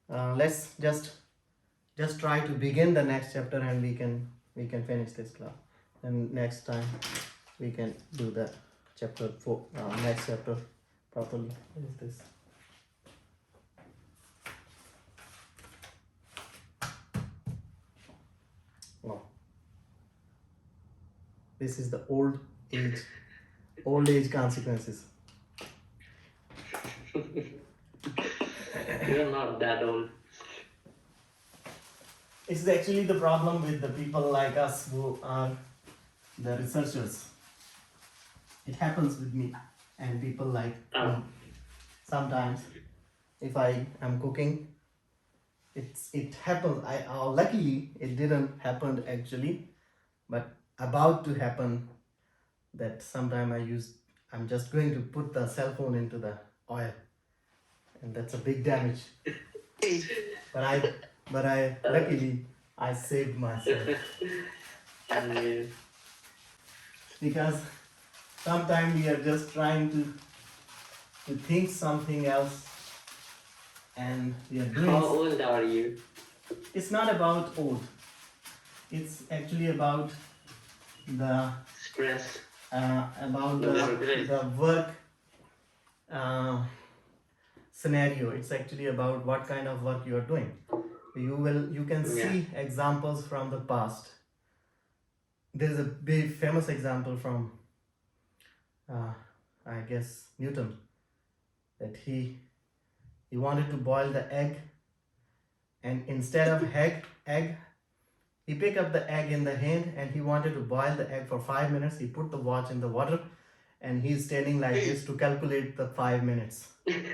Let's just try to begin the next chapter, and we can finish this class. And next time we can do the chapter 4, next chapter properly. What is this? Oh, this is the old age consequences. You're not that old. It's actually the problem with the people like us who are the researchers. It happens with me and people like me. Sometimes if I am cooking, it happens. Luckily it didn't happen actually, but about to happen that sometime I'm just going to put the cell phone into the oil, and that's a big damage. But I luckily I saved myself. Because sometimes we are just trying to think something else, and we are doing. How old are you? It's not about old. It's actually about the Stress. about the work scenario. It's actually about what kind of work you are doing. You can see examples from the past. There's a big famous example from I guess Newton, that he wanted to boil the egg, and instead of egg he picked up the egg in the hand and he wanted to boil the egg for 5 minutes. He put the watch in the water and he's standing like this to calculate the 5 minutes with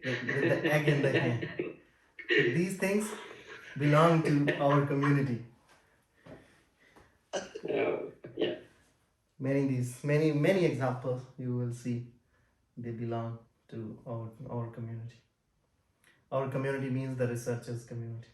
the egg in the hand. So these things belong to our community. Yeah. Many examples you will see, they belong to our community. Our community means the researchers community.